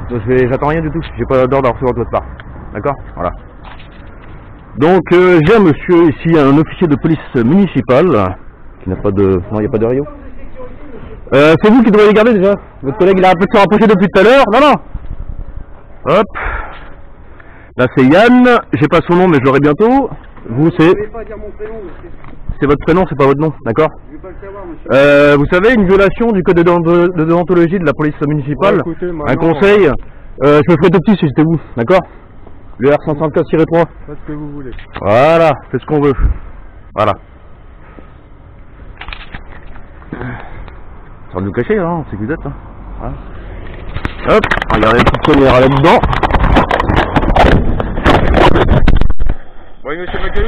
J'attends rien du tout, j'ai pas d'ordre à recevoir de votre part. D'accord? Voilà. Donc j'ai un monsieur ici, un officier de police municipale, qui n'a pas de... Non, il n'y a pas de Rio. C'est vous qui devez les garder déjà. Votre collègue il a un peu de se rapprocher depuis tout à l'heure. Non, non. Hop. Là c'est Yann, j'ai pas son nom mais je l'aurai bientôt. Vous c'est... Je vais pas dire mon prénom, monsieur. C'est votre prénom, c'est pas votre nom, d'accord? Je vais pas le savoir, monsieur. Vous savez, une violation du code de déontologie de la police municipale, Ouais, écoutez, un conseil, je me ferais tout petit si c'était vous, d'accord? Le R134-3. Faites ce que vous voulez. Voilà, c'est ce qu'on veut. Voilà. Ça va nous cacher, hein, c'est que vous êtes, hein. Voilà. Hop, regardez la petite caméra là-dedans. Oui, monsieur Macalou.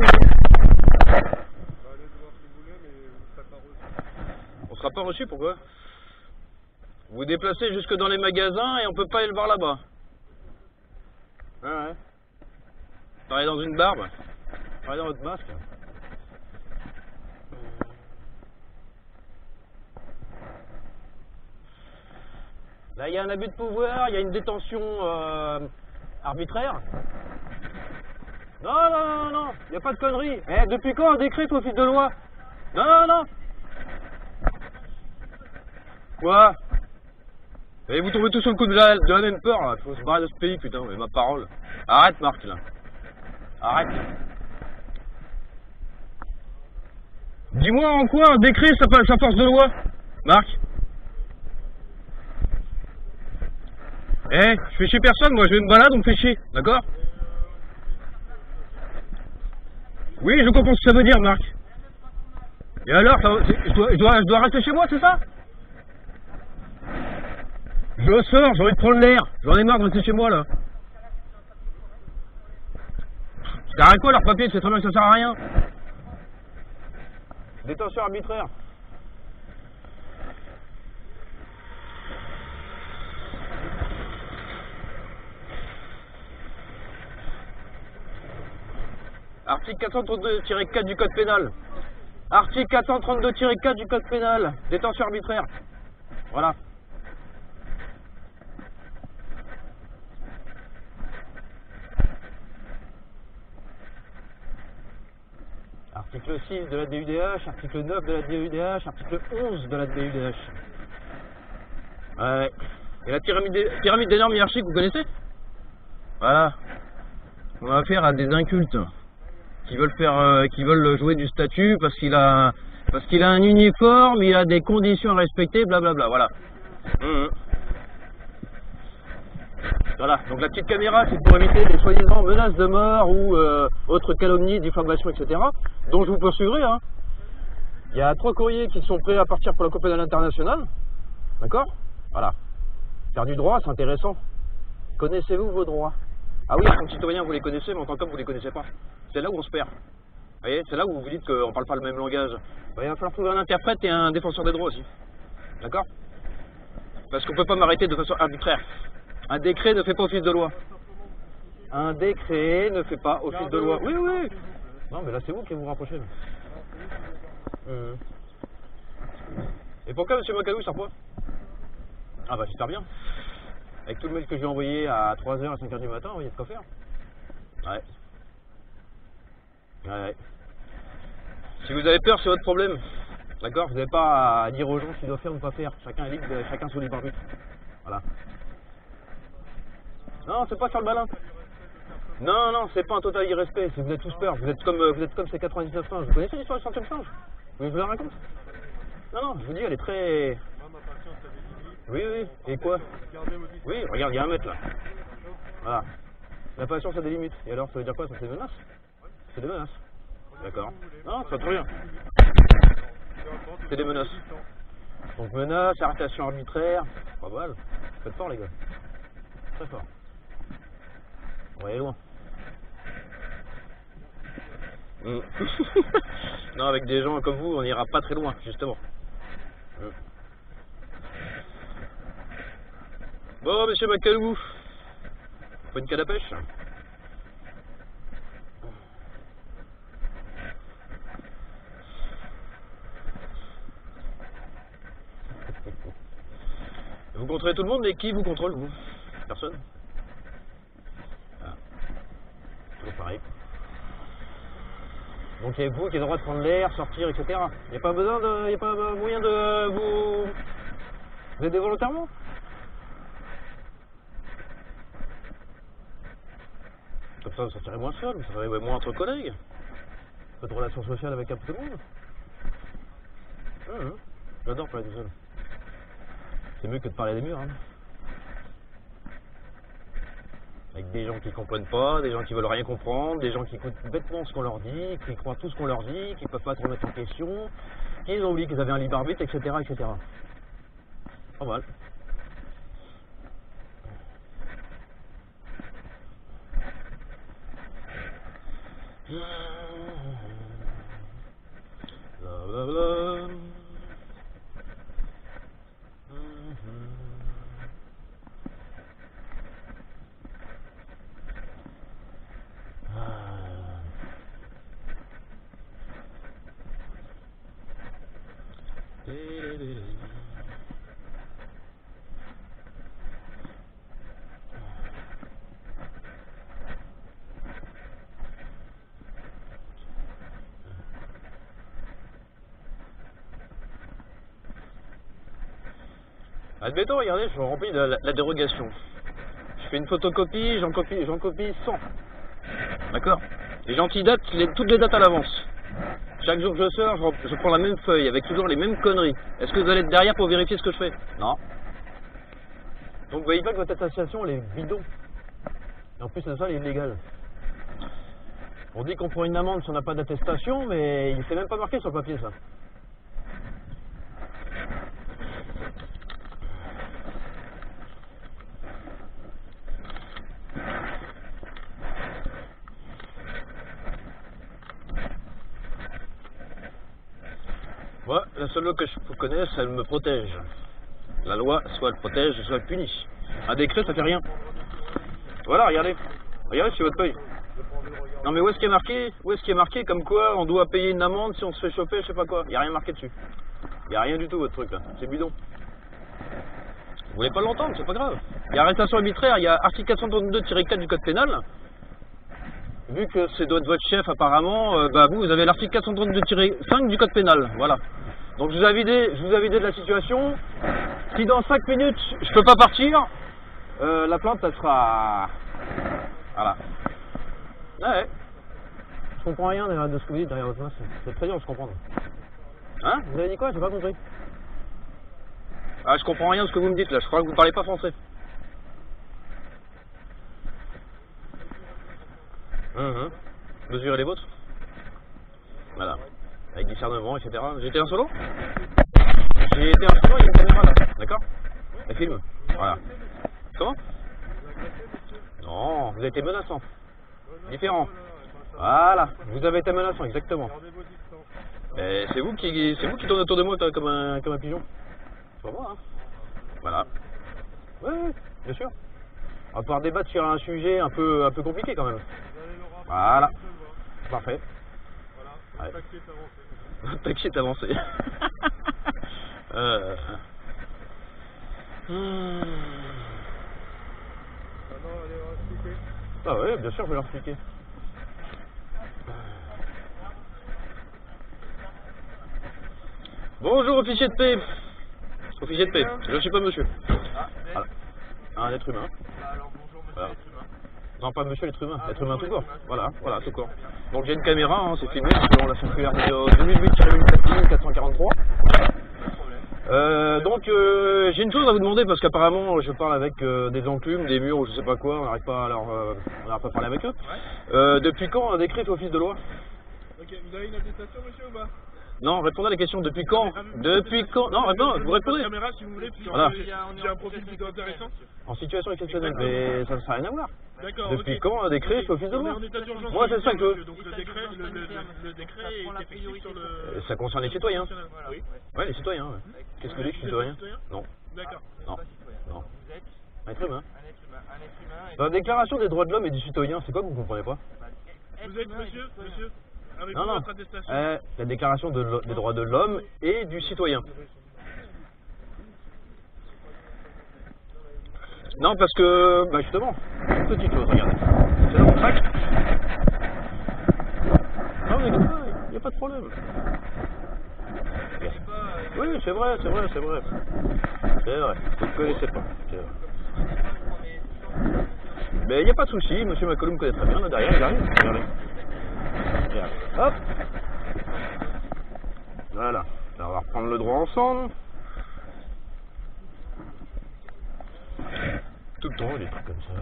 On sera pas reçu, pourquoi? Vous vous déplacez jusque dans les magasins et on peut pas aller le voir là-bas. Ouais, ouais. Pareil dans une barbe. Pareil dans votre masque. Là, il y a un abus de pouvoir, il y a une détention arbitraire. Non, non, non, non, il n'y a pas de conneries. Eh, depuis quand un décret, toi, fils de loi? Non, non, non. Quoi? Et vous tombez tous sur le coup de la même peur, là. Faut se barrer de ce pays, putain, mais ma parole. Arrête, Marc, là. Arrête. Dis-moi en quoi un décret, ça force de loi, Marc? Eh, je fais chier personne, moi, je vais me balade, on me fait chier, d'accord? Oui, je comprends ce que ça veut dire, Marc. Et alors, je dois rester chez moi, c'est ça? Je sors, j'ai envie de prendre l'air. J'en ai marre de rester chez moi, là. Ça sert à quoi, leur papier? Tu sais très bien que ça sert à rien. Détention arbitraire. Article 432-4 du code pénal. Article 432-4 du code pénal. Détention arbitraire. Voilà. Article 6 de la DUDH, article 9 de la DUDH, article 11 de la DUDH. Ouais. Et la pyramide des normes hiérarchiques, vous connaissez? Voilà. On a affaire à des incultes qui veulent jouer du statut parce qu'il a un uniforme, il a des conditions à respecter, blablabla, voilà. Voilà, donc la petite caméra c'est pour éviter les soi-disant menaces de mort ou autres calomnies, diffamations, etc. dont je vous poursuivrai, hein. Il y a 3 courriers qui sont prêts à partir pour la Cour pénale internationale. D'accord? Voilà. Faire du droit, c'est intéressant. Connaissez-vous vos droits? Ah oui, en tant que citoyen, vous les connaissez, mais en tant qu'homme, vous les connaissez pas. C'est là où on se perd. Vous voyez, c'est là où vous dites qu'on parle pas le même langage. Il va falloir trouver un interprète et un défenseur des droits aussi. D'accord? Parce qu'on peut pas m'arrêter de façon arbitraire. Un décret ne fait pas office de loi. Un décret ne fait pas office de loi. Oui, oui. Non, mais là, c'est vous qui vous rapprochez. Et pourquoi, monsieur Macalou, il sort pas? Ah bah, super bien. Avec tout le mail que j'ai envoyé à 3h, à 5h du matin, il y a de quoi faire. Ouais. Ouais. Si vous avez peur, c'est votre problème. D'accord? Vous n'avez pas à dire aux gens ce qu'ils doivent faire ou pas faire. Chacun est libre, chacun sous libre arbitre. Voilà. Non, c'est pas faire le malin. Non, non, c'est pas un total irrespect. Vous êtes tous peur. Vous êtes comme ces 99 singes. Vous connaissez l'histoire du centième singe? Vous voulez que je vous la raconte? Non, non, je vous dis, elle est très... Oui, oui. Et quoi? Oui, regarde, il y a un mètre là. Voilà. La patience a des limites. Et alors, ça veut dire quoi? Ça, c'est des menaces? C'est des menaces. D'accord. Non, ça trop bien. C'est des menaces. Donc menaces, arrestation arbitraire. Pas mal. Faites fort, les gars. Très fort. On va aller loin. Non, avec des gens comme vous, on n'ira pas très loin, justement. Bon, monsieur Macalou, faut une canne à pêche? Vous contrôlez tout le monde, mais qui vous contrôle, vous? Personne? Voilà. Toujours pareil. Donc il y a vous qui avez le droit de prendre l'air, sortir, etc. Il n'y a pas besoin de. Il n'y a pas moyen de vous aider volontairement? Comme ça, vous sortirez moins seul, vous serez moins entre collègues. Votre relation sociale avec un peu tout le monde. J'adore parler tout seul. C'est mieux que de parler à des murs. Hein. Avec des gens qui comprennent pas, des gens qui veulent rien comprendre, des gens qui écoutent bêtement ce qu'on leur dit, qui croient tout ce qu'on leur dit, qui peuvent pas se remettre en question, qui ont oublié qu'ils avaient un libre arbitre, etc. etc. Pas mal. Bla bla bla. Admettons, regardez, je remplis la dérogation. Je fais une photocopie, j'en copie 100. D'accord? Et j'antidate toutes les dates à l'avance. Chaque jour que je sors, je prends la même feuille avec toujours les mêmes conneries. Est-ce que vous allez être derrière pour vérifier ce que je fais? Non. Donc vous voyez pas que votre association elle est bidon. Et en plus ça elle est illégale. On dit qu'on prend une amende si on n'a pas d'attestation, mais il s'est même pas marqué sur le papier ça. Moi, la seule loi que je connaisse, elle me protège. La loi, soit elle protège, soit elle punit. Un décret, ça fait rien. Voilà, regardez. Regardez sur votre feuille. Non mais où est-ce qu'il y a marqué comme quoi on doit payer une amende si on se fait choper, je sais pas quoi. Il n'y a rien marqué dessus. Il n'y a rien du tout votre truc là. C'est bidon. Vous voulez pas l'entendre, c'est pas grave. Il y a arrestation arbitraire, il y a article 432-4 du code pénal. Vu que c'est votre chef apparemment, vous avez l'article 432-5 du code pénal, voilà. Donc je vous ai vidé de la situation. Si dans 5 minutes je peux pas partir, la plainte elle sera... Voilà. Ouais. Je comprends rien de ce que vous dites derrière votre masque. C'est très dur de se comprendre. Hein? Vous avez dit quoi? J'ai pas compris. Ah, je comprends rien de ce que vous me dites là, je crois que vous parlez pas français. Mesurez les vôtres. Voilà. Avec discernement, etc. J'ai été un solo? J'ai été un solo, il y a une caméra là. D'accord? Elle filme. Voilà. Comment? Non, vous avez été menaçant. Différent. Voilà. Vous avez été menaçant, exactement. C'est vous qui tournez autour de moi comme un pigeon. C'est pas moi, hein. Voilà. Oui, bien sûr. On va pouvoir débattre sur un sujet un peu compliqué quand même. Voilà. Parfait. Voilà. Ouais. Le taxi est avancé. Ah oui, bien sûr, je vais leur expliquer. Bonjour officier de paix. Officier de paix, je suis pas monsieur. Voilà. Un être humain. Alors bonjour monsieur Voilà. l'être humain. Non, pas monsieur l'être humain, l'être humain tout court. Voilà, tout court. Donc j'ai une caméra, hein, c'est filmé selon la circulaire numéro 2008-443. Donc j'ai une chose à vous demander parce qu'apparemment je parle avec des enclumes, des murs ou je sais pas quoi, on n'arrive pas à parler avec eux. Depuis quand un décret fait office de loi? Ok, vous avez une attestation monsieur ou pas? Non, répondez à la question, depuis quand? Depuis quand? Non, vous répondez. Caméra si vous voulez, puis Voilà. j'ai un profil plutôt intéressant. En situation exceptionnelle, mais ça n'a rien à voir. D'accord. Depuis quand un décret fait office de On est loi? en état d'urgence. Moi c'est ça que je veux. Donc le décret est effectif sur le... Ça concerne les citoyens. Oui. Ouais, les citoyens. Ouais. Qu'est-ce que vous dites, citoyens? Non. D'accord. Non. Non. Vous êtes Un être humain. un être humain. Dans la déclaration des droits de l'homme et du citoyen, c'est quoi que vous comprenez pas? Vous êtes monsieur? Avec Non, non. votre attestation. La déclaration des droits de l'homme et du citoyen. Non, parce que, bah justement, une petite chose, regardez. C'est là, on craque. Non, mais il n'y a pas de problème. Oui, c'est vrai, c'est vrai, c'est vrai. C'est vrai, vous ne connaissez pas. Mais il n'y a pas de souci, monsieur Macalou me connaît très bien, là derrière, il arrive. Regardez. Regarde. Hop. Voilà. Là, on va reprendre le droit ensemble. Tout le temps, des trucs comme ça.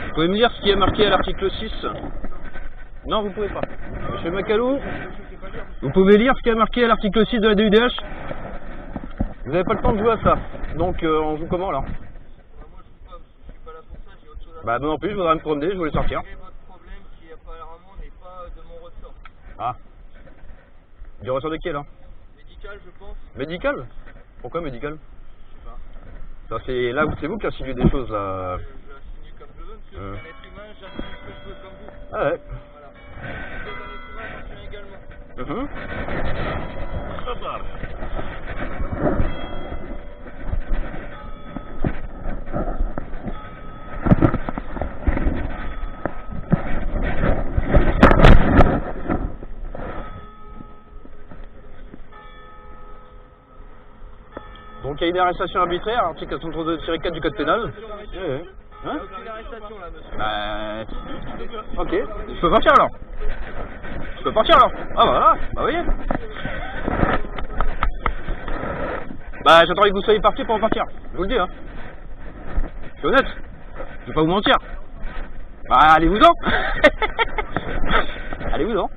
Vous pouvez me dire ce qui est marqué à l'article 6? Non, vous pouvez pas. Monsieur Macalou, vous pouvez lire ce qui est marqué à l'article 6 de la DUDH? Vous n'avez pas le temps de jouer à ça. Donc, on joue comment, là? Bah, non plus, je voudrais me promener, je voulais sortir. Votre problème qui apparemment n'est pas de mon ressort. Ah. Du ressort de qui, là? Médical, je pense. Médical? Pourquoi médical? Je sais pas. Ça, c'est là où c'est vous qui insinuez des choses, là. J'insinue comme je veux, monsieur. Je suis un être humain, j'insinue ce que je veux comme vous. Ah ouais. Voilà. Si vous êtes un être humain, j'en suis également. Hop là. Donc il y a une arrestation arbitraire, article 432-4 du code pénal. Hein? Aucune arrestation là, monsieur. Bah... Ok, je peux partir alors. Je peux partir alors. Ah bah voilà, bah vous voyez. Bah j'attendais que vous soyez parti pour en partir, je vous le dis hein. Je suis honnête, je vais pas vous mentir. Bah allez-vous-en. Allez-vous-en.